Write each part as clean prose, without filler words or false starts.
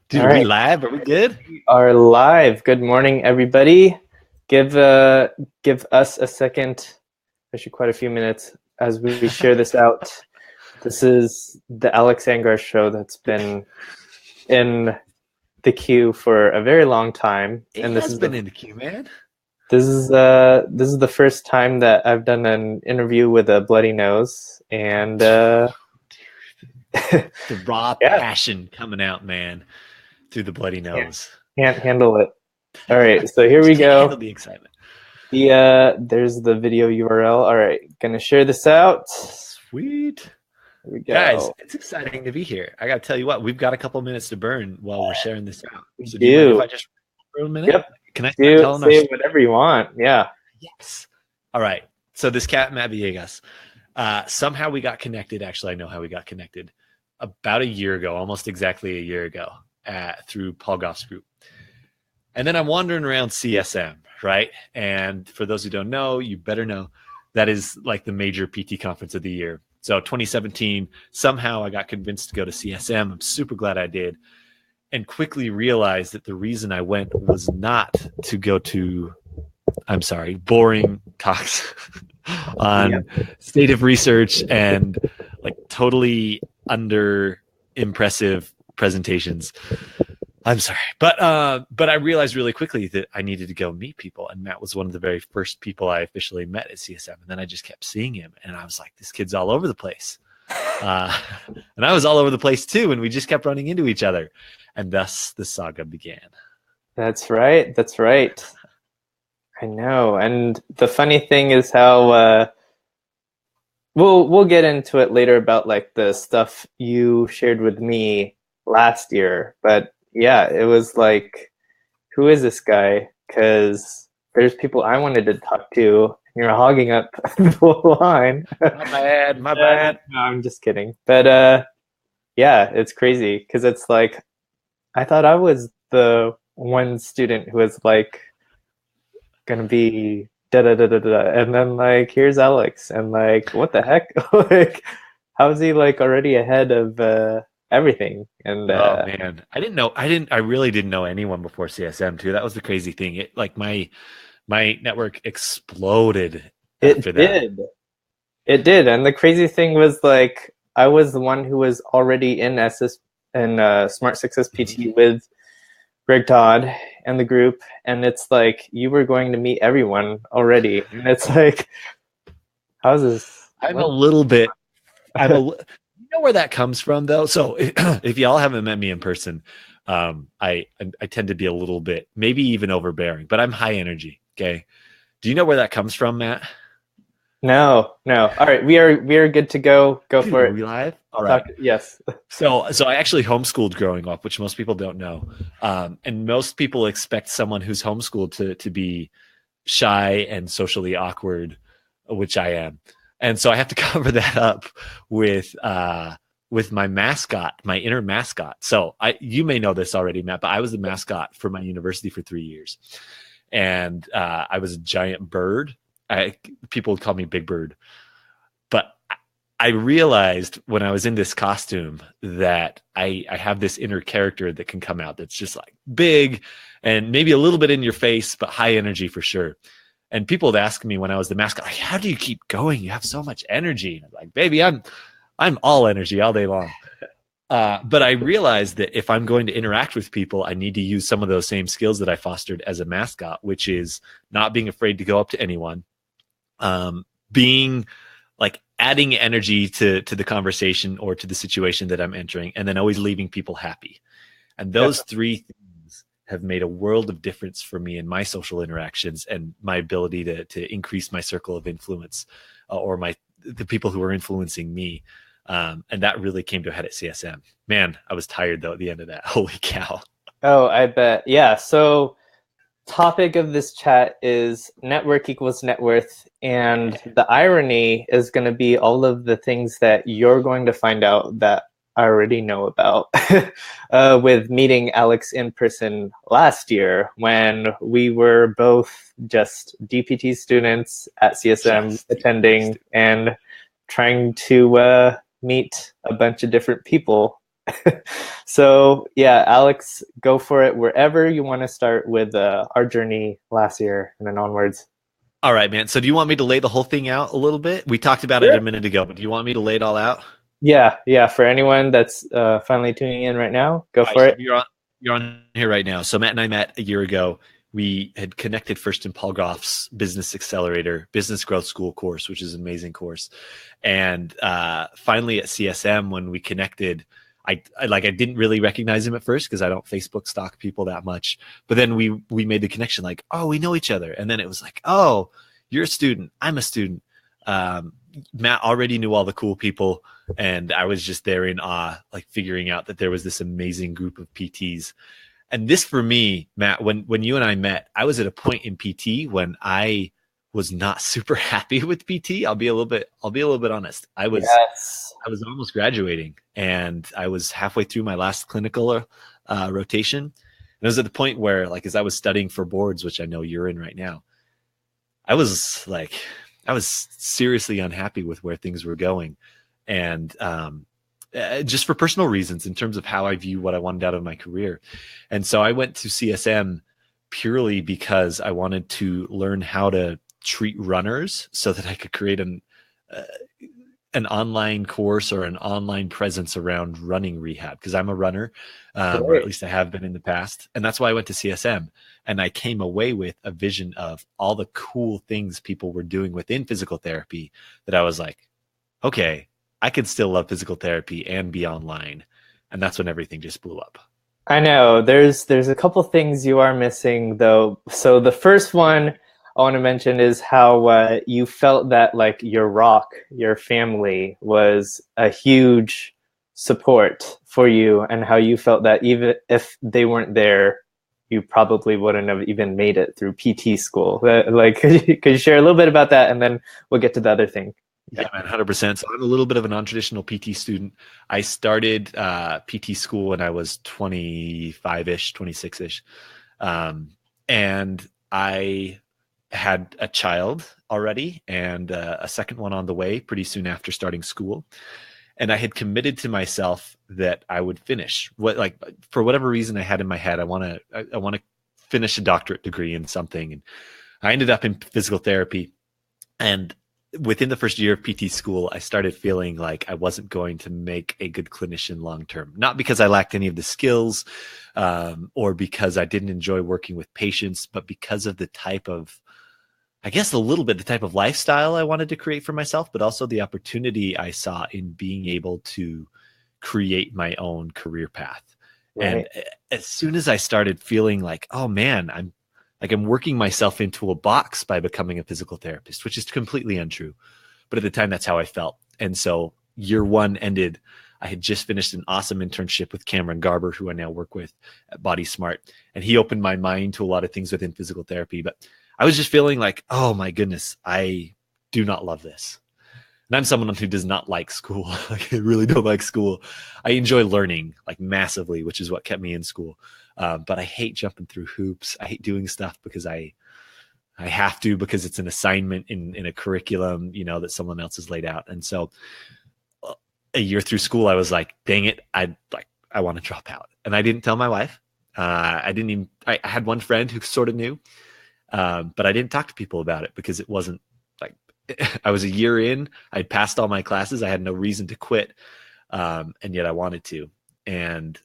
Dude, All are we right, live? Are we good? we are live. Good morning, everybody. Give us a second, actually quite a few minutes, as we share this out. This is the Alex Angar show that's been in the queue for a very long time, It and has been in the queue, man. this is the first time that I've done an interview with a bloody nose, and The raw yeah, passion coming out, man, through the bloody can't nose. can't handle it. All right, so here we Just can't handle go. the excitement. There's the video URL. All right, gonna share this out. Sweet. Here we Guys, go. it's exciting to be here. I got to tell you what, we've got a couple minutes to burn while we're sharing this out. We So do you mind if do. I just for a minute? Yep. Can I start Do telling our say story? whatever you want. Yeah. Yes. All right. So this cat, Matt Villegas, somehow we got connected. Actually, I know how we got connected. About a year ago, almost exactly a year ago, through Paul Goff's group. And then I'm wandering around CSM, right? And for those who don't know, you better know that is like the major PT conference of the year. So 2017, somehow I got convinced to go to CSM. I'm super glad I did. And quickly realized that the reason I went was not to go to, I'm sorry, boring talks on Yep. state of research and like totally under impressive presentations. I'm sorry, but I realized really quickly that I needed to go meet people, and Matt was one of the very first people I officially met at CSM. And then I just kept seeing him, and I was like, "This kid's all over the place," and I was all over the place too, and we just kept running into each other, and thus the saga began. That's right. That's right. I know. And the funny thing is how we'll get into it later about like the stuff you shared with me last year. But yeah, it was like, who is this guy? Because there's people I wanted to talk to. And you're hogging up the line. My bad, my bad. No, I'm just kidding. But yeah, it's crazy because it's like I thought I was the one student who was like gonna be da da da da da, and then like here's Alex, and like what the heck? Like, how is he like already ahead of everything? And Oh man, I didn't know. I really didn't know anyone before CSM too. That was the crazy thing. It like my network exploded it after that. did, it did, and the crazy thing was like I was the one who was already in SS and Smart Success Mhm. PT with Greg Todd and the group, and it's like you were going to meet everyone already, and it's like, how's this? I'm a What? little bit. You know where that comes from though. So if y'all haven't met me in person, I tend to be a little bit, maybe even overbearing, but I'm high energy. Okay. Do you know where that comes from, Matt? No, no. All right, we are good to go. Go Dude, for are it. we live? All Talk. right. Yes. So I actually homeschooled growing up, which most people don't know. And most people expect someone who's homeschooled to be shy and socially awkward, which I am. And so I have to cover that up with my mascot, my inner mascot. So you may know this already, Matt, but I was the mascot for my university for 3 years, and I was a giant bird. People would call me Big Bird, but I realized when I was in this costume that I have this inner character that can come out that's just like big and maybe a little bit in your face, but high energy for sure. And people would ask me when I was the mascot, like, how do you keep going? You have so much energy. And I'm like, baby, I'm all energy all day long. But I realized that if I'm going to interact with people, I need to use some of those same skills that I fostered as a mascot, which is not being afraid to go up to anyone, being like adding energy to the conversation or to the situation that I'm entering, and then always leaving people happy. And those Definitely. three things have made a world of difference for me in my social interactions and my ability to increase my circle of influence, or the people who are influencing me. And that really came to a head at CSM. Man, I was tired though at the end of that. Holy cow. Oh, I bet. Yeah. So, topic of this chat is network equals net worth, and the irony is going to be all of the things that you're going to find out that I already know about with meeting Alex in person last year when we were both just DPT students at CSM Just attending and trying to meet a bunch of different people. So yeah, Alex, go for it wherever you want to start with our journey last year and then onwards. All right, man. So do you want me to lay the whole thing out a little bit? We talked about it a Sure. minute ago, but do you want me to lay it all out? Yeah, yeah. For anyone that's finally tuning in right now, go All right, for so it. you're on here right now. So Matt and I met a year ago. We had connected first in Paul Goff's Business Accelerator, Business Growth School course, which is an amazing course. And finally at CSM, when we connected, I didn't really recognize him at first because I don't Facebook stalk people that much. But then we made the connection, like, oh, we know each other. And then it was like, oh, you're a student, I'm a student. Matt already knew all the cool people, and I was just there in awe, like figuring out that there was this amazing group of PTs. And this for me, Matt, when you and I met, I was at a point in PT when I was not super happy with PT. I'll be a little bit honest. Yes. I was almost graduating, and I was halfway through my last clinical rotation. And I was at the point where, like, as I was studying for boards, which I know you're in right now, I was like, I was seriously unhappy with where things were going. And just for personal reasons, in terms of how I view what I wanted out of my career. And so I went to CSM purely because I wanted to learn how to treat runners so that I could create uh, an online course or an online presence around running rehab, because I'm a runner, or at Great. least I have been in the past. And that's why I went to CSM. And I came away with a vision of all the cool things people were doing within physical therapy that I was like, okay, I could still love physical therapy and be online. And that's when everything just blew up. I know there's a couple things you are missing though. So the first one I want to mention is how you felt that like your rock, your family was a huge support for you, and how you felt that even if they weren't there, you probably wouldn't have even made it through PT school. Like, could you share a little bit about that, and then we'll get to the other thing. Yeah, man, 100%. So I'm a little bit of a non-traditional PT student. I started PT school when I was 25-ish, 26-ish. And I had a child already and a second one on the way pretty soon after starting school. And I had committed to myself that I would finish what, like, for whatever reason I had in my head, I want to finish a doctorate degree in something. And I ended up in physical therapy. And within the first year of PT school, I started feeling like I wasn't going to make a good clinician long term. Not because I lacked any of the skills, or because I didn't enjoy working with patients, but because of the type of, I guess, a little bit the type of lifestyle I wanted to create for myself, but also the opportunity I saw in being able to create my own career path. And Right. as soon as I started feeling like, oh man, I'm working myself into a box by becoming a physical therapist, which is completely untrue. But at the time, that's how I felt. And so year one ended. I had just finished an awesome internship with Cameron Garber, who I now work with at Body Smart. And he opened my mind to a lot of things within physical therapy. But I was just feeling like, oh my goodness, I do not love this. And I'm someone who does not like school. Like, I really don't like school. I enjoy learning like massively, which is what kept me in school. But I hate jumping through hoops. I hate doing stuff because I have to, because it's an assignment in a curriculum, that someone else has laid out. And so a year through school, I was like, dang it, I want to drop out. And I didn't tell my wife. I didn't even. I had one friend who sort of knew, but I didn't talk to people about it because it wasn't like I was a year in. I'd passed all my classes. I had no reason to quit, and yet I wanted to. And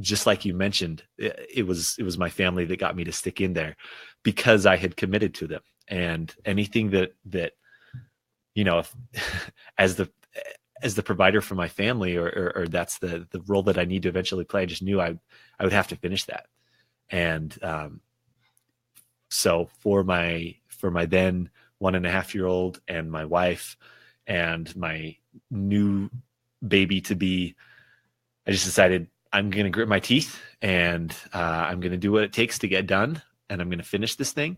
just like you mentioned, it was my family that got me to stick in there because I had committed to them. And anything that if, as the provider for my family, or that's the role that I need to eventually play, I just knew I would have to finish that. And so for my then 1.5-year-old and my wife and my new baby to be, I just decided I'm going to grit my teeth, and I'm going to do what it takes to get done, and I'm going to finish this thing,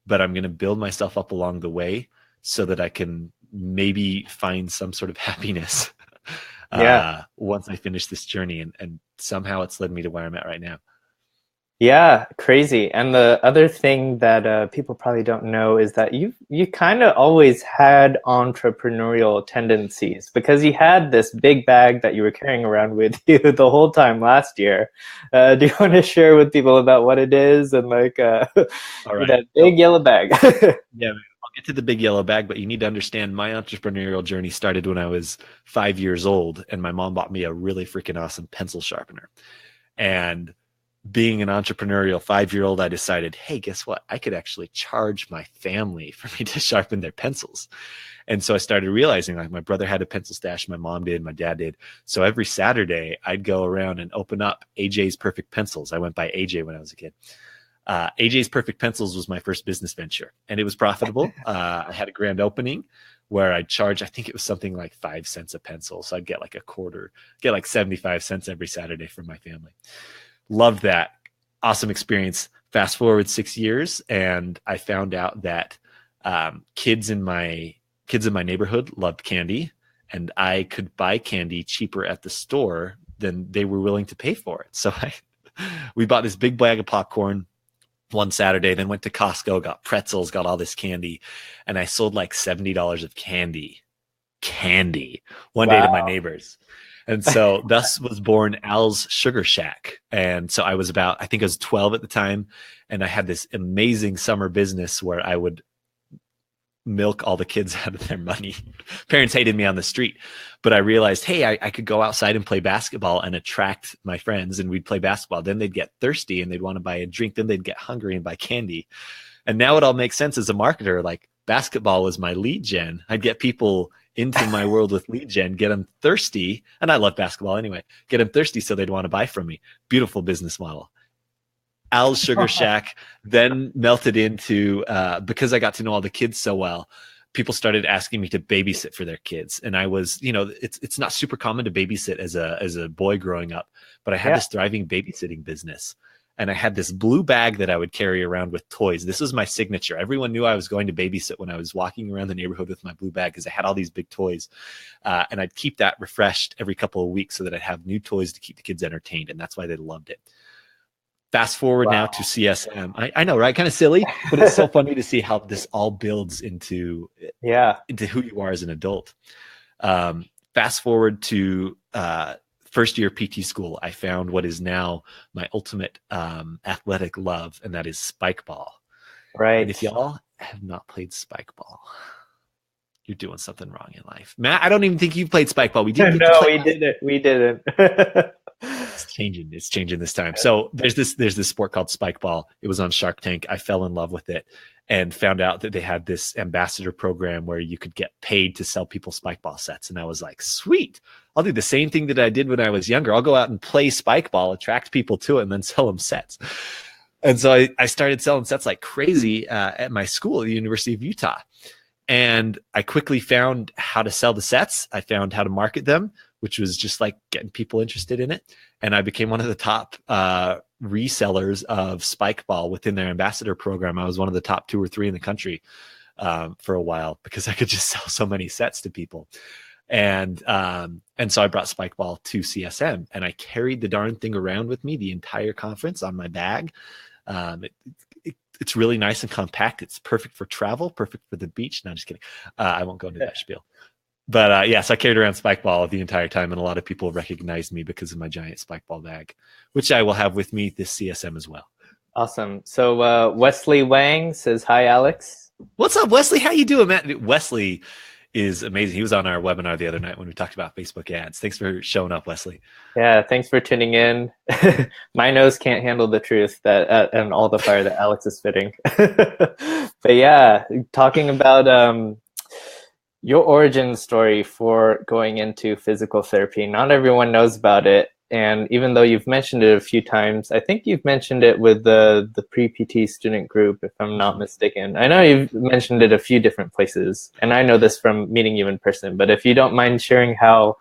but I'm going to build myself up along the way so that I can maybe find some sort of happiness Yeah. once I finish this journey. And somehow it's led me to where I'm at right now. Yeah, crazy. And the other thing that people probably don't know is that you kind of always had entrepreneurial tendencies because you had this big bag that you were carrying around with you the whole time last year. Do you want to share with people about what it is and like All right. that big So yellow bag? yeah, man, I'll get to the big yellow bag, but you need to understand my entrepreneurial journey started when I was 5 years old, and my mom bought me a really freaking awesome pencil sharpener. And being an entrepreneurial 5 year old, I decided, hey, guess what? I could actually charge my family for me to sharpen their pencils. And so I started realizing like my brother had a pencil stash, my mom did, my dad did. So every Saturday I'd go around and open up AJ's Perfect Pencils. I went by AJ when I was a kid. AJ's Perfect Pencils was my first business venture, and it was profitable. I had a grand opening where I'd charge, I think it was something like 5 cents a pencil. So I'd get like a quarter, get like 75 cents every Saturday from my family. Loved that. Awesome experience. Fast forward 6 years, and I found out that kids in my neighborhood loved candy, and I could buy candy cheaper at the store than they were willing to pay for it. So we bought this big bag of popcorn one Saturday, then went to Costco, got pretzels, got all this candy, and I sold like $70 of candy one day to my Wow. neighbors. And so thus was born Al's Sugar Shack. And so I was about, I think I was 12 at the time. And I had this amazing summer business where I would milk all the kids out of their money. Parents hated me on the street, but I realized, hey, I could go outside and play basketball and attract my friends, and we'd play basketball. Then they'd get thirsty and they'd want to buy a drink. Then they'd get hungry and buy candy. And now it all makes sense as a marketer. Like basketball was my lead gen. I'd get people into my world with lead gen, get them thirsty. And I love basketball anyway, get them thirsty so they'd want to buy from me. Beautiful business model. Al's Sugar Shack then melted into because I got to know all the kids so well. People started asking me to babysit for their kids, and I was, it's not super common to babysit as a boy growing up, but I had Yeah. this thriving babysitting business, and I had this blue bag that I would carry around with toys. This was my signature. Everyone knew I was going to babysit when I was walking around the neighborhood with my blue bag because I had all these big toys, and I'd keep that refreshed every couple of weeks so that I'd have new toys to keep the kids entertained, and that's why they loved it. Fast forward now to Wow. CSM. I know, right? Kind of silly, but it's so funny to see how this all builds Yeah. into who you are as an adult. Fast forward to first year PT school, I found what is now my ultimate athletic love, and that is spike ball. And Right. if y'all have not played spike ball, you're doing something wrong in life. Matt, I don't even think you've played spike ball. We didn't get to No, play we last. didn't. We didn't. It's changing. It's changing this time. So there's this sport called spike ball. It was on Shark Tank. I fell in love with it and found out that they had this ambassador program where you could get paid to sell people spike ball sets. And I was like, sweet, I'll do the same thing that I did when I was younger. I'll go out and play spike ball, attract people to it, and then sell them sets. And so I started selling sets like crazy at my school, the University of Utah. And I quickly found how to sell the sets. I found how to market them, which was just like getting people interested in it. And I became one of the top resellers of Spike Ball within their ambassador program. I was one of the top 2 or 3 in the country for a while because I could just sell so many sets to people. And so I brought Spike Ball to CSM, and I carried the darn thing around with me the entire conference on my bag. It's really nice and compact. It's perfect for travel, perfect for the beach. No, I'm just kidding. I won't go into that spiel. But so I carried around spike ball the entire time, and a lot of people recognized me because of my giant spike ball bag, which I will have with me this CSM as well. Awesome. So Wesley Wang says, hi, Alex. What's up, Wesley? How you doing, man? Wesley is amazing. He was on our webinar the other night when we talked about Facebook ads. Thanks for showing up, Wesley. Yeah, thanks for tuning in. My nose can't handle the truth that and all the fire that Alex is spitting. But yeah, talking about your origin story for going into physical therapy. Not everyone knows about it. And even though you've mentioned it a few times, I think you've mentioned it with the pre-PT student group, if I'm not mistaken. I know you've mentioned it a few different places, and I know this from meeting you in person. But if you don't mind sharing how,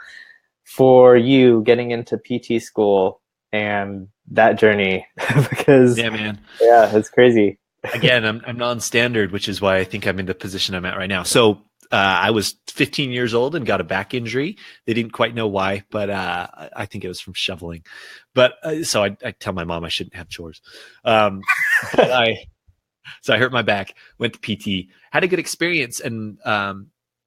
for you, getting into PT school and that journey, because Yeah, man. yeah, it's crazy. Again, I'm non-standard, which is why I think I'm in the position I'm at right now. So I was 15 years old and got a back injury. They didn't quite know why, but I think it was from shoveling. But so I tell my mom I shouldn't have chores. But so I hurt my back, went to PT, had a good experience, and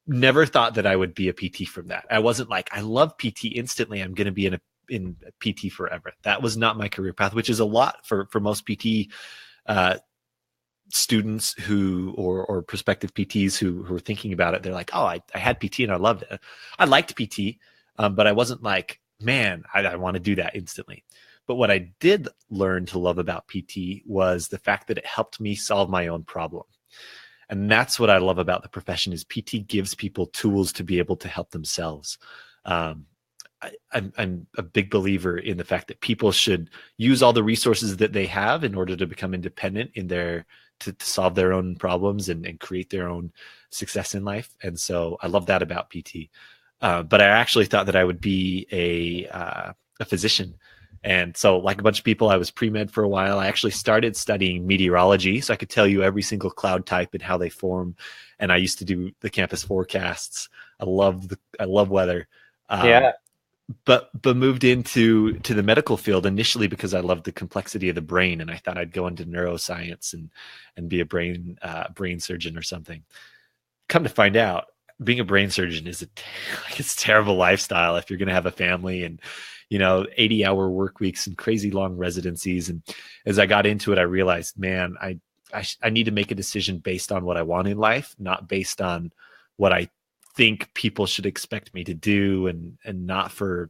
never thought that I would be a PT from that. I wasn't like, I love PT instantly, I'm going to be in PT forever. That was not my career path, which is a lot for most PT students who or prospective PTs who are thinking about it. They're like, oh, I had PT and I loved it. I liked PT, but I wasn't like, man, I want to do that instantly. But what I did learn to love about PT was the fact that it helped me solve my own problem. And that's what I love about the profession is PT gives people tools to be able to help themselves. I'm a big believer in the fact that people should use all the resources that they have in order to become independent in to solve their own problems and create their own success in life. And so I love that about PT. But I actually thought that I would be a physician. And so like a bunch of people, I was pre-med for a while. I actually started studying meteorology, so I could tell you every single cloud type and how they form. And I used to do the campus forecasts. I love weather. But moved into the medical field initially because I loved the complexity of the brain, and I thought I'd go into neuroscience and be a brain surgeon or something. Come to find out, being a brain surgeon is it's a terrible lifestyle if you're going to have a family and 80-hour work weeks and crazy long residencies. And as I got into it, I realized, man, I need to make a decision based on what I want in life, not based on what I think people should expect me to do and not for,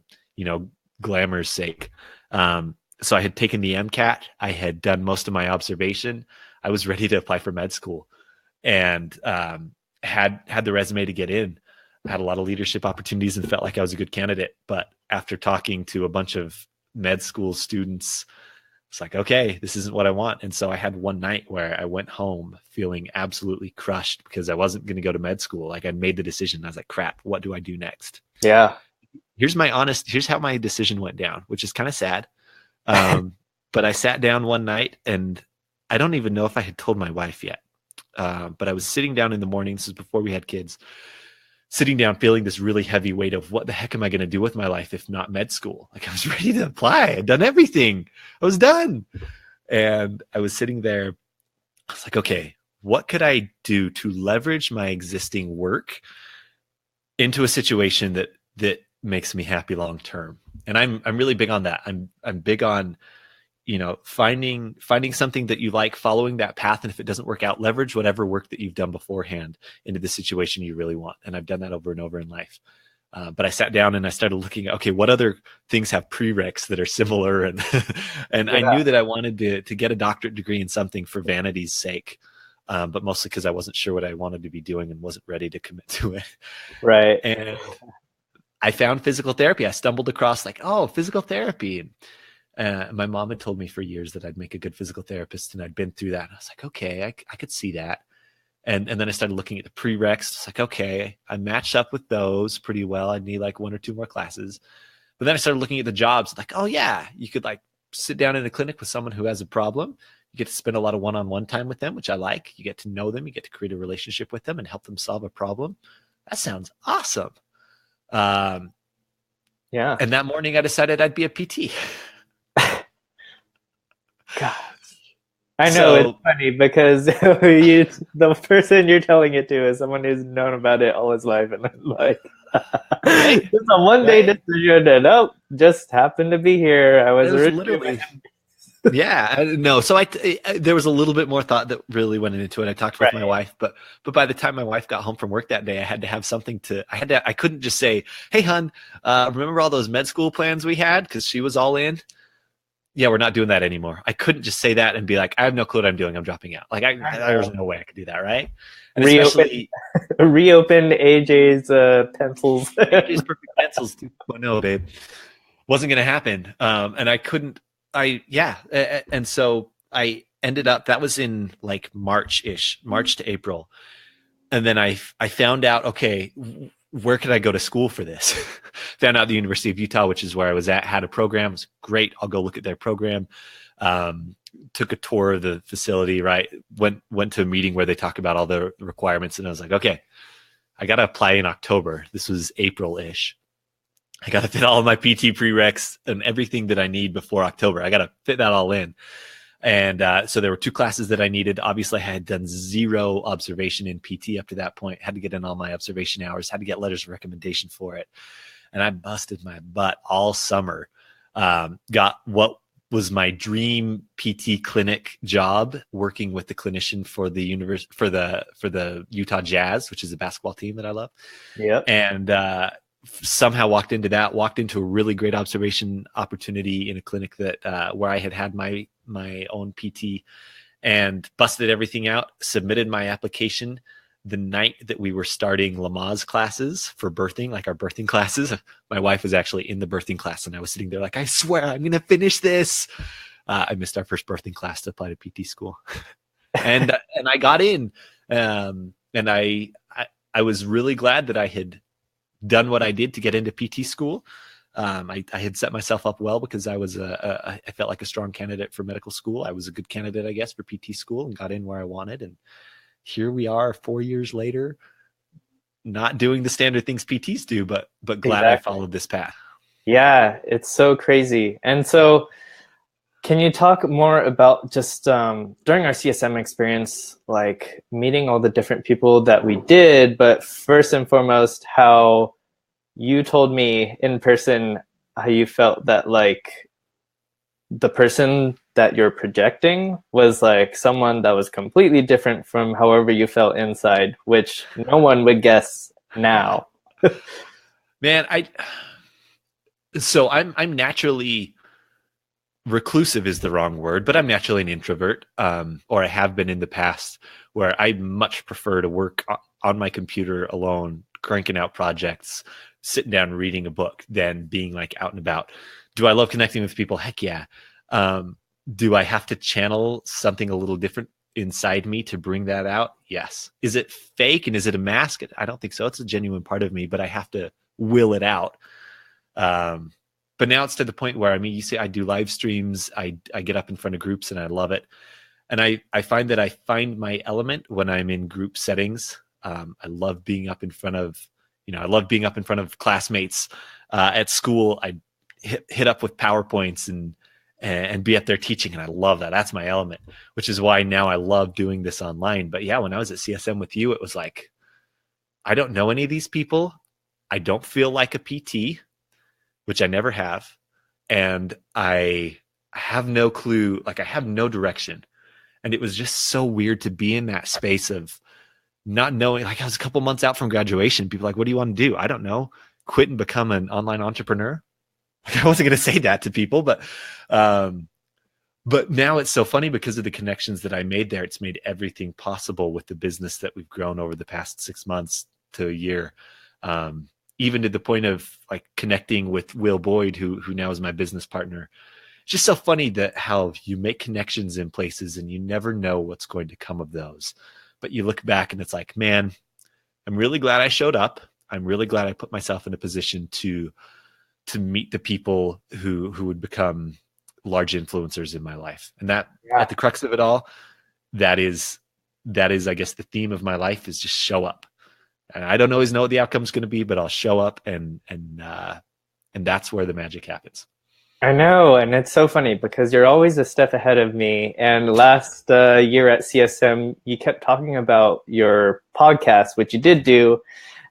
glamour's sake. So I had taken the MCAT. I had done most of my observation. I was ready to apply for med school and had the resume to get in. I had a lot of leadership opportunities and felt like I was a good candidate. But after talking to a bunch of med school students, it's like, okay, this isn't what I want. And so I had one night where I went home feeling absolutely crushed because I wasn't going to go to med school. Like I made the decision. I was like, crap, what do I do next? Yeah. Here's how my decision went down, which is kind of sad. But I sat down one night and I don't even know if I had told my wife yet. But I was sitting down in the morning. This is before we had kids. Sitting down, feeling this really heavy weight of what the heck am I going to do with my life if not med school? Like I was ready to apply. I'd done everything. I was done. And I was sitting there. I was like, okay, what could I do to leverage my existing work into a situation that makes me happy long term? And I'm really big on that. I'm big on finding something that you like, following that path. And if it doesn't work out, leverage whatever work that you've done beforehand into the situation you really want. And I've done that over and over in life. But I sat down and I started looking at, okay, what other things have prereqs that are similar? And, and I knew that I wanted to get a doctorate degree in something for vanity's sake. But mostly because I wasn't sure what I wanted to be doing and wasn't ready to commit to it. Right. And I found physical therapy. I stumbled across physical therapy. My mom had told me for years that I'd make a good physical therapist, and I'd been through that. And I was like, okay, I could see that. And then I started looking at the prereqs. It's like, okay, I matched up with those pretty well. I'd need like 1 or 2 more classes. But then I started looking at the jobs, like, oh yeah, you could like sit down in a clinic with someone who has a problem. You get to spend a lot of one-on-one time with them, which I like. You get to know them. You get to create a relationship with them and help them solve a problem. That sounds awesome. Yeah. And that morning I decided I'd be a PT. God, I know it's funny because the person you're telling it to is someone who's known about it all his life, and I'm like, it's a one-day decision, and just happened to be here. I was literally, yeah, no. So there was a little bit more thought that really went into it. I talked with my wife, but by the time my wife got home from work that day, I had to have something I couldn't just say, "Hey, hon, remember all those med school plans we had?" Because she was all in. Yeah, we're not doing that anymore. I couldn't just say that and be like, I have no clue what I'm doing. I'm dropping out. Like, there's no way I could do that, right? And reopen AJ's pencils. AJ's perfect pencils 2.0, babe. Wasn't going to happen. And I couldn't. And so I ended up. That was in like March to April, and then I found out. Okay, where could I go to school for this? Found out the University of Utah, which is where I was at, had a program. It was great. I'll go look at their program. Took a tour of the facility, right? Went to a meeting where they talk about all the requirements. And I was like, okay, I got to apply in October. This was April-ish. I got to fit all of my PT prereqs and everything that I need before October. I got to fit that all in. And so there were 2 classes that I needed. Obviously, I had done 0 observation in PT up to that point. Had to get in all my observation hours, had to get letters of recommendation for it. And I busted my butt all summer. Got what was my dream PT clinic job, working with the clinician for the for the Utah Jazz, which is a basketball team that I love. Yep. And somehow walked into a really great observation opportunity in a clinic that where I had my own PT, and busted everything out, submitted my application the night that we were starting Lamaze classes for birthing, like our birthing classes. My wife was actually in the birthing class, and I was sitting there like, I swear I'm going to finish this. I missed our first birthing class to apply to PT school. and I got in, and I was really glad that I had done what I did to get into PT school. I had set myself up well because I was I felt like a strong candidate for medical school. I was a good candidate, I guess, for PT school, and got in where I wanted. And here we are 4 years later, not doing the standard things PTs do, but glad I followed this path. Yeah, it's so crazy. And so can you talk more about just during our CSM experience, like meeting all the different people that we did, but first and foremost, how you told me in person how you felt that like the person that you're projecting was like someone that was completely different from however you felt inside, which no one would guess now. Man, I'm naturally reclusive is the wrong word, but I'm naturally an introvert, or I have been in the past, where I much prefer to work on my computer alone, cranking out projects, sitting down reading a book, than being like out and about. Do I love connecting with people? Heck yeah. Do I have to channel something a little different inside me to bring that out? Yes. Is it fake and is it a mask? I don't think so. It's a genuine part of me, but I have to will it out. But now it's to the point where, I mean, you see, I do live streams. I get up in front of groups and I love it. And I find that I find my element when I'm in group settings. I love being up in front of, I love being up in front of classmates at school. I hit up with PowerPoints and be up there teaching. And I love that. That's my element, which is why now I love doing this online. But yeah, when I was at CSM with you, it was like, I don't know any of these people. I don't feel like a PT, which I never have. And I have no clue, like I have no direction. And it was just so weird to be in that space of not knowing. Like I was a couple months out from graduation. People were like, what do you want to do? I don't know. Quit and become an online entrepreneur. Like, I wasn't going to say that to people, but now it's so funny because of the connections that I made there. It's made everything possible with the business that we've grown over the past 6 months to a year. Even to the point of like connecting with Will Boyd, who now is my business partner. It's just so funny that how you make connections in places and you never know what's going to come of those. But you look back and it's like, man, I'm really glad I showed up. I'm really glad I put myself in a position to meet the people who would become large influencers in my life. And that at the crux of it all, that is, I guess, the theme of my life is just show up. And I don't always know what the outcome is going to be, but I'll show up and that's where the magic happens. I know. And it's so funny because you're always a step ahead of me. And last year at CSM, you kept talking about your podcast, which you did do,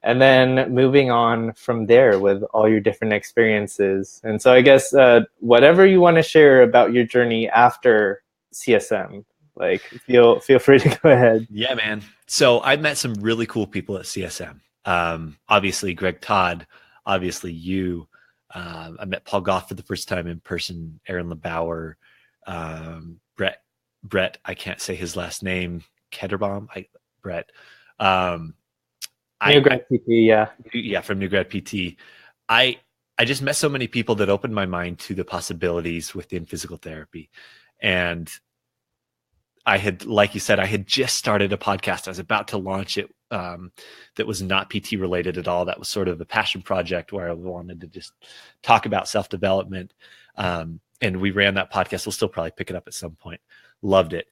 and then moving on from there with all your different experiences. And so I guess whatever you want to share about your journey after CSM, like feel free to go ahead. Yeah, man. So I met some really cool people at CSM. Obviously Greg Todd, obviously you. I met Paul Goff for the first time in person, Aaron LeBauer, Brett, I can't say his last name, Ketterbaum, Brett. New Grad PT, yeah. Yeah, from New Grad PT. I just met so many people that opened my mind to the possibilities within physical therapy. And I had, like you said, I had just started a podcast. I was about to launch it that was not PT related at all. That was sort of a passion project where I wanted to just talk about self-development. And we ran that podcast. We'll still probably pick it up at some point. Loved it.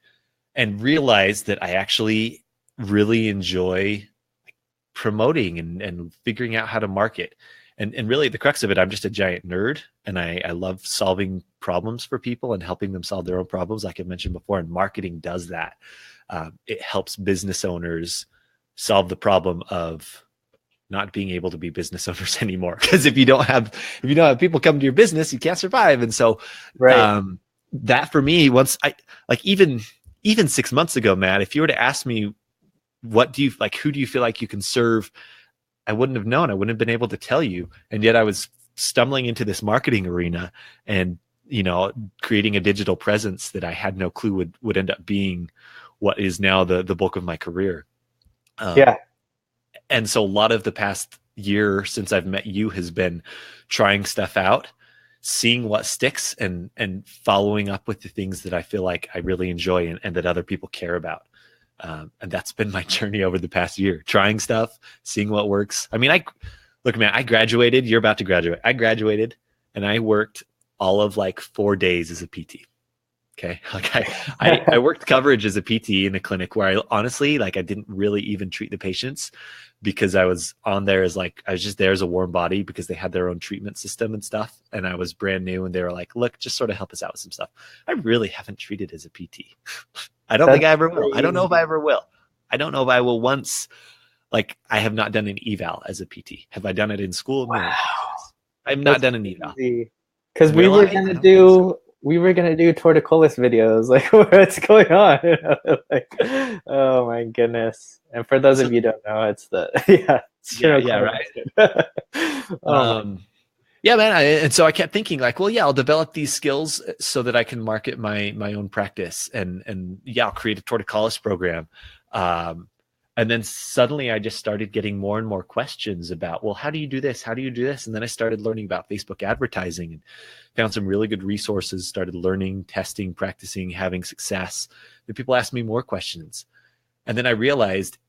And realized that I actually really enjoy promoting and figuring out how to market. And really the crux of it, I'm just a giant nerd, and I love solving problems for people and helping them solve their own problems, like I mentioned before. And marketing does that. It helps business owners solve the problem of not being able to be business owners anymore. Because if you don't have people come to your business, you can't survive. And so that for me, once I like even 6 months ago, Matt, if you were to ask me who do you feel like you can serve, I wouldn't have known. I wouldn't have been able to tell you. And yet I was stumbling into this marketing arena and, creating a digital presence that I had no clue would end up being what is now the bulk of my career. And so a lot of the past year since I've met you has been trying stuff out, seeing what sticks, and following up with the things that I feel like I really enjoy and that other people care about. And that's been my journey over the past year, trying stuff, seeing what works. I mean, I graduated, you're about to graduate. I graduated and I worked all of 4 days as a PT. Okay. I worked coverage as a PT in a clinic where I honestly, I didn't really even treat the patients, because I was on there as I was just there as a warm body, because they had their own treatment system and stuff. And I was brand new, and they were like, look, just sort of help us out with some stuff. I really haven't treated as a PT. I don't think I ever will. I don't know if I ever will. I don't know if I will once. I have not done an eval as a PT. Have I done it in school? Wow. No. I've not done an eval. Because we were going to do torticollis videos, what's going on? Oh my goodness. And for those of you who don't know, it's right. Yeah, man. And so I kept thinking I'll develop these skills so that I can market my own practice, and I'll create a torticollis program. And then suddenly I just started getting more and more questions about, well, how do you do this? How do you do this? And then I started learning about Facebook advertising and found some really good resources, started learning, testing, practicing, having success. Then people asked me more questions. And then I realized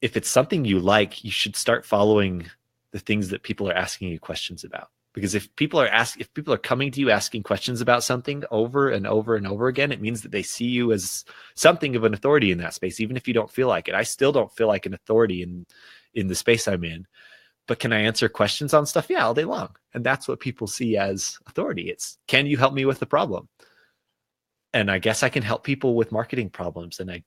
if it's something you like, you should start following the things that people are asking you questions about. Because if people are coming to you asking questions about something over and over and over again, it means that they see you as something of an authority in that space, even if you don't feel like it. I still don't feel like an authority in the space I'm in. But can I answer questions on stuff? Yeah, all day long. And that's what people see as authority. It's, can you help me with the problem? And I guess I can help people with marketing problems. And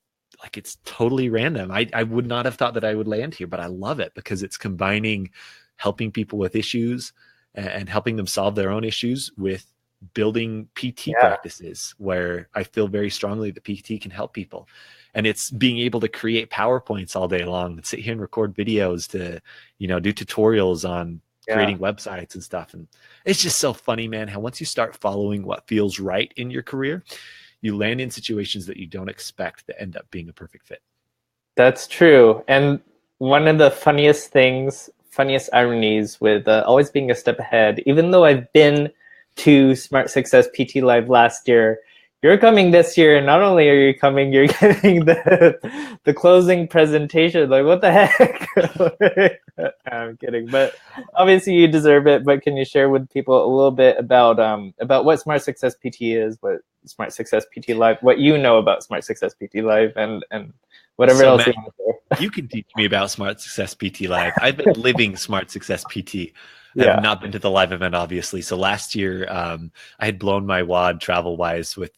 it's totally random. I would not have thought that I would land here, but I love it because it's combining helping people with issues and helping them solve their own issues with building PT practices where I feel very strongly that PT can help people. And it's being able to create PowerPoints all day long and sit here and record videos to, do tutorials on creating websites and stuff. And it's just so funny, man, how once you start following what feels right in your career, you land in situations that you don't expect that end up being a perfect fit. That's true. And one of the funniest ironies with always being a step ahead, even though I've been to Smart Success PT Live last year, you're coming this year, and not only are you coming, you're getting the closing presentation. What the heck? I'm kidding, but obviously you deserve it. But can you share with people a little bit about what Smart Success PT is, what Smart Success PT Live, what you know about Smart Success PT Live, and whatever else Matt, you want to share. You can teach me about Smart Success PT Live. I've been living Smart Success PT. I have not been to the live event, obviously. So last year, I had blown my wad travel-wise with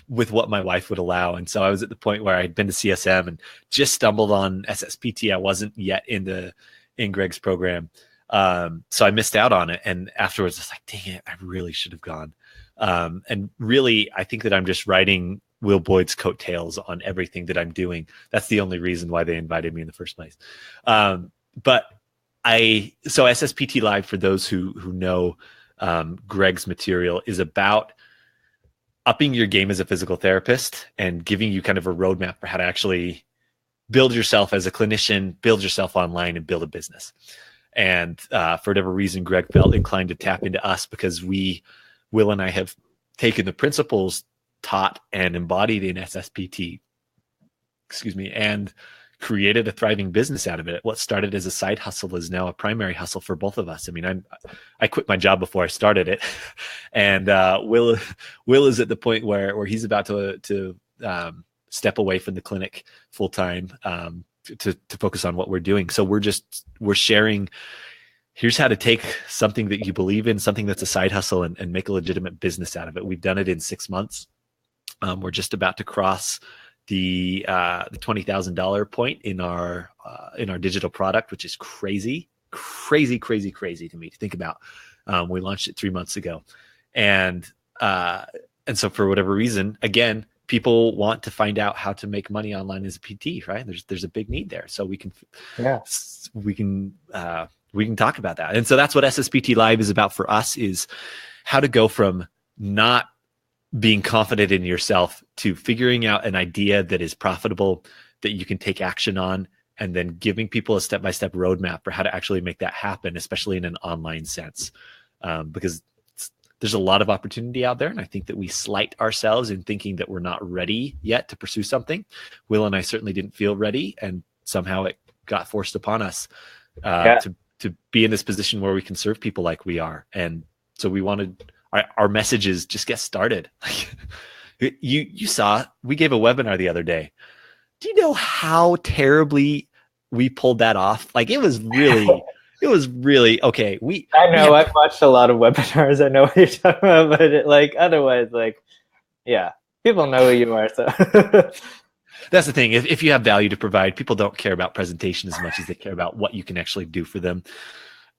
what my wife would allow, and so I was at the point where I'd been to CSM and just stumbled on SSPT. I wasn't yet in Greg's program, so I missed out on it. And afterwards, I was like, "Dang it! I really should have gone." And really, I think that I'm just riding Will Boyd's coattails on everything that I'm doing. That's the only reason why they invited me in the first place. But so SSPT Live, for those who know, Greg's material is about upping your game as a physical therapist and giving you kind of a roadmap for how to actually build yourself as a clinician, build yourself online, and build a business. And for whatever reason, Greg felt inclined to tap into us because Will and I have taken the principles taught and embodied in SSPT, and created a thriving business out of it. What started as a side hustle is now a primary hustle for both of us. I mean, I quit my job before I started it, and Will is at the point where he's about to step away from the clinic full time. to focus on what we're doing. So we're sharing, here's how to take something that you believe in, something that's a side hustle, and make a legitimate business out of it. We've done it in 6 months. We're just about to cross the $20,000 point in our digital product, which is crazy to me to think about. We launched it 3 months ago, and so for whatever reason, again, people want to find out how to make money online as a PT, right? There's a big need there, so we can talk about that. And so that's what SSPT Live is about for us, is how to go from not being confident in yourself to figuring out an idea that is profitable, that you can take action on, and then giving people a step-by-step roadmap for how to actually make that happen, especially in an online sense. Because there's a lot of opportunity out there, and I think that we slight ourselves in thinking that we're not ready yet to pursue something. Will and I certainly didn't feel ready, and somehow it got forced upon us to be in this position where we can serve people like we are. And so we wanted our messages just get started. You saw, we gave a webinar the other day. Do you know how terribly we pulled that off? Like, it was really okay. I know, I've watched a lot of webinars. I know what you're talking about, but otherwise, people know who you are. So that's the thing. If you have value to provide, people don't care about presentation as much as they care about what you can actually do for them.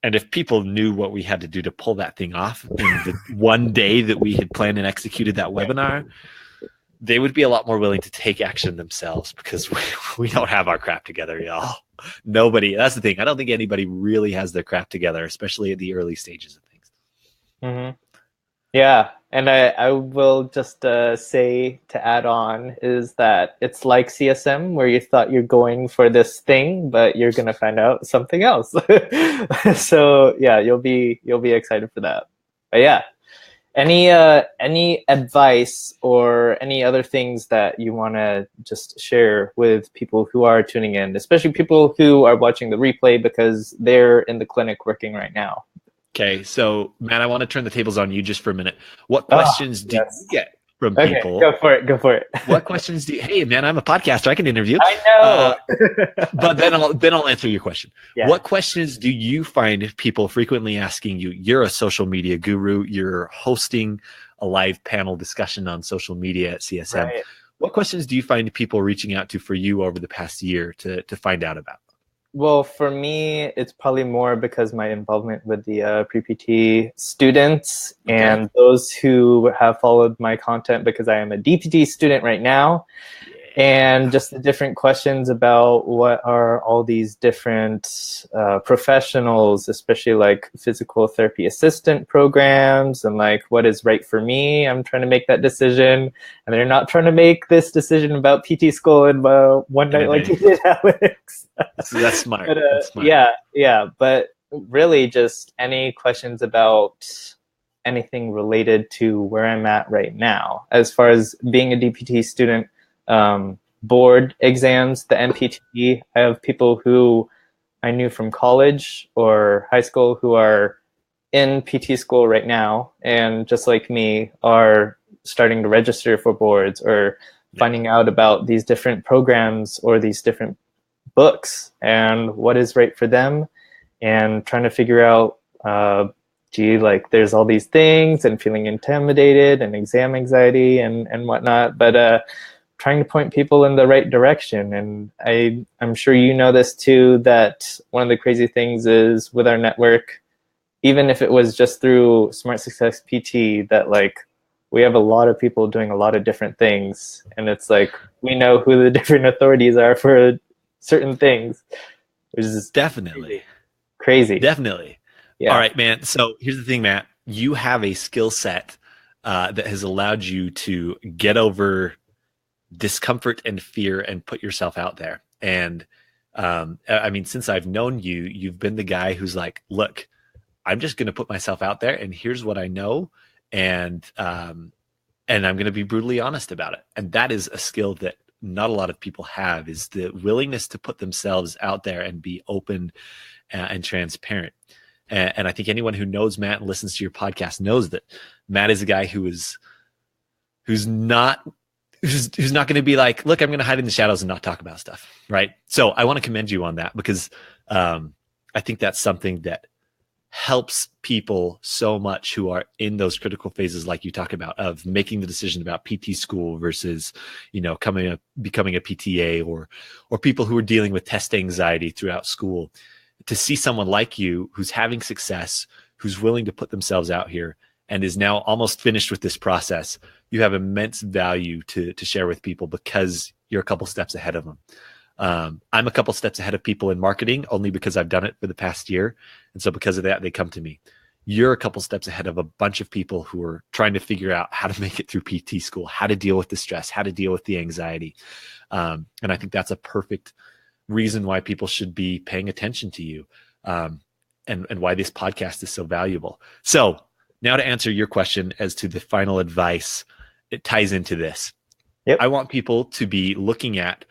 And if people knew what we had to do to pull that thing off in the one day that we had planned and executed that webinar, they would be a lot more willing to take action themselves, because we don't have our crap together, y'all. Nobody. That's the thing. I don't think anybody really has their crap together, especially at the early stages of things. Mm-hmm. Yeah. And I will just say, to add on, is that it's like CSM, where you thought you're going for this thing, but you're going to find out something else. So yeah, you'll be excited for that. But yeah, any advice or any other things that you want to just share with people who are tuning in, especially people who are watching the replay because they're in the clinic working right now? Okay, so Matt, I want to turn the tables on you just for a minute. What questions do you get from people? Go for it. What questions do you? Hey, man, I'm a podcaster. I can interview. I know. But then I'll answer your question. Yeah. What questions do you find people frequently asking you? You're a social media guru. You're hosting a live panel discussion on social media at CSM. Right. What questions do you find people reaching out to for you over the past year to find out about? Well, for me, it's probably more because my involvement with the pre-PT students and those who have followed my content, because I am a DPT student right now, and just the different questions about what are all these different professionals, especially like physical therapy assistant programs, and like what is right for me. I'm trying to make that decision, and they're not trying to make this decision about PT school in one night like you did, Alex. So that's smart. But, that's smart. Yeah. But really, just any questions about anything related to where I'm at right now, as far as being a DPT student. Board exams, the NPT. I have people who I knew from college or high school who are in PT school right now, and just like me, are starting to register for boards or finding out about these different programs or these different books and what is right for them, and trying to figure out, there's all these things, and feeling intimidated and exam anxiety and whatnot, but trying to point people in the right direction. And I'm sure you know this too, that one of the crazy things is with our network, even if it was just through Smart Success PT, that we have a lot of people doing a lot of different things, and it's like we know who the different authorities are for certain things, which is definitely crazy. Definitely. Yeah. All right, man. So here's the thing, Matt. You have a skill set that has allowed you to get over discomfort and fear and put yourself out there. And since I've known you, you've been the guy who's like, look, I'm just going to put myself out there, and here's what I know, and I'm going to be brutally honest about it. And that is a skill that not a lot of people have, is the willingness to put themselves out there and be open and transparent. And I think anyone who knows Matt and listens to your podcast knows that Matt is a guy who's not who's not going to be like, look, I'm going to hide in the shadows and not talk about stuff, right? So I want to commend you on that, because I think that's something that helps people so much who are in those critical phases, like you talk about, of making the decision about PT school versus, becoming a PTA, or people who are dealing with test anxiety throughout school. To see someone like you who's having success, who's willing to put themselves out here, and is now almost finished with this process, you have immense value to share with people, because you're a couple steps ahead of them. I'm a couple steps ahead of people in marketing, only because I've done it for the past year. And so because of that, they come to me. You're a couple steps ahead of a bunch of people who are trying to figure out how to make it through PT school, how to deal with the stress, how to deal with the anxiety. And I think that's a perfect reason why people should be paying attention to you, and why this podcast is so valuable. So now to answer your question as to the final advice, it ties into this. Yep. I want people to be looking at,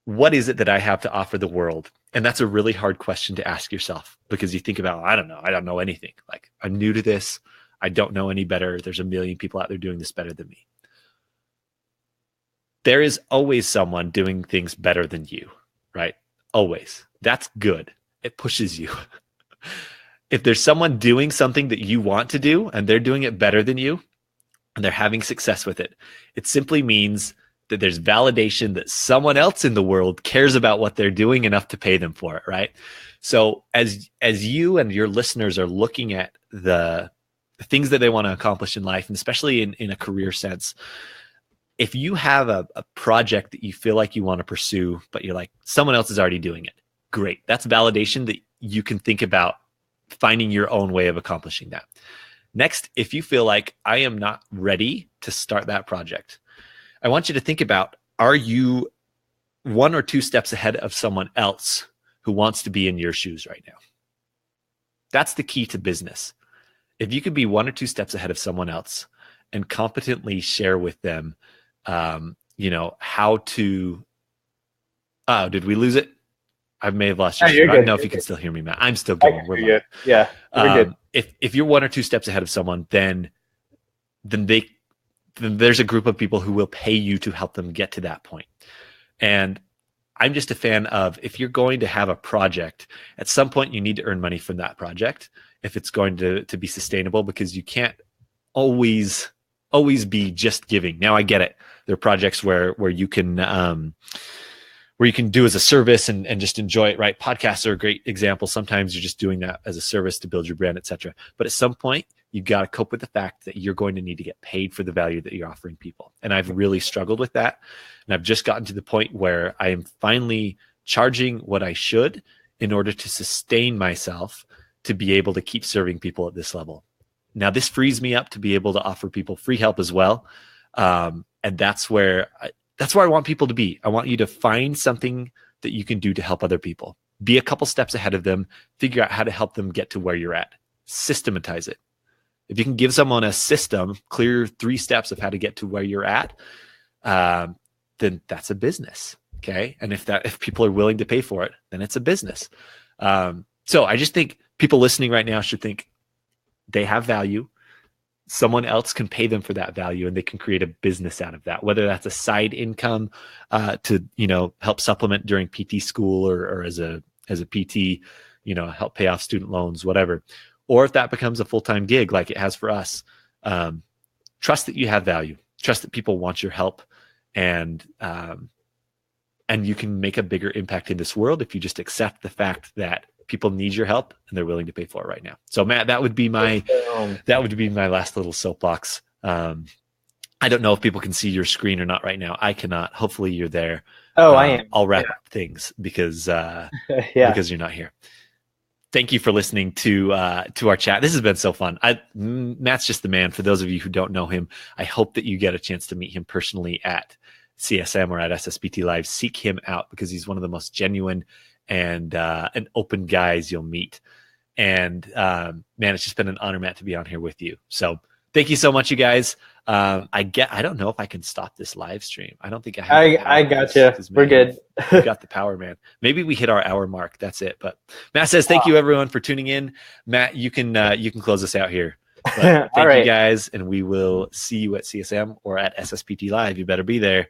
what is it that I have to offer the world? And that's a really hard question to ask yourself, because you think about, I don't know anything. Like, I'm new to this. I don't know any better. There's a million people out there doing this better than me. There is always someone doing things better than you, right? Always. That's good. It pushes you. If there's someone doing something that you want to do and they're doing it better than you and they're having success with it, it simply means that there's validation that someone else in the world cares about what they're doing enough to pay them for it, right? So as you and your listeners are looking at the things that they want to accomplish in life, and especially in a career sense, if you have a project that you feel like you want to pursue, but you're like, someone else is already doing it, great. That's validation that you can think about finding your own way of accomplishing that. Next, if you feel like, I am not ready to start that project, I want you to think about, are you 1 or 2 steps ahead of someone else who wants to be in your shoes right now? That's the key to business. If you could be 1 or 2 steps ahead of someone else and competently share with them, how to, did we lose it? I may have lost you. I don't know if you can still hear me, Matt. I'm still going. We're live. Yeah, we're good. If you're 1 or 2 steps ahead of someone, then there's a group of people who will pay you to help them get to that point. And I'm just a fan of, if you're going to have a project, at some point you need to earn money from that project if it's going to be sustainable, because you can't always be just giving. Now, I get it. There are projects where you can do as a service and just enjoy it, right? Podcasts are a great example. Sometimes you're just doing that as a service to build your brand, etc. But at some point, you got to cope with the fact that you're going to need to get paid for the value that you're offering people. And I've really struggled with that. And I've just gotten to the point where I am finally charging what I should in order to sustain myself to be able to keep serving people at this level. Now, this frees me up to be able to offer people free help as well. And that's where I want people to be. I want you to find something that you can do to help other people. Be a couple steps ahead of them. Figure out how to help them get to where you're at. Systematize it. If you can give someone a system, clear 3 steps of how to get to where you're at, then that's a business. Okay. And if people are willing to pay for it, then it's a business. So I just think people listening right now should think they have value. Someone else can pay them for that value, and they can create a business out of that, whether that's a side income to help supplement during PT school, or as a PT, help pay off student loans, whatever. Or if that becomes a full-time gig like it has for us, trust that you have value. Trust that people want your help, and you can make a bigger impact in this world if you just accept the fact that people need your help and they're willing to pay for it right now. So Matt, that would be my last little soapbox. I don't know if people can see your screen or not right now. I cannot. Hopefully you're there. Oh, I am. I'll wrap up things because because you're not here. Thank you for listening to our chat. This has been so fun. Matt's just the man. For those of you who don't know him, I hope that you get a chance to meet him personally at CSM or at SSPT Live. Seek him out, because he's one of the most genuine and open guys you'll meet. And man, it's just been an honor, Matt, to be on here with you. So thank you so much, you guys. I don't know if I can stop this live stream. I don't think I have. I got you. We're good. We got the power, man. Maybe we hit our hour mark. That's it. But Matt says, thank you everyone for tuning in. Matt, you can close us out here. But thank All right. you guys, and we will see you at CSM or at SSPT Live. You better be there.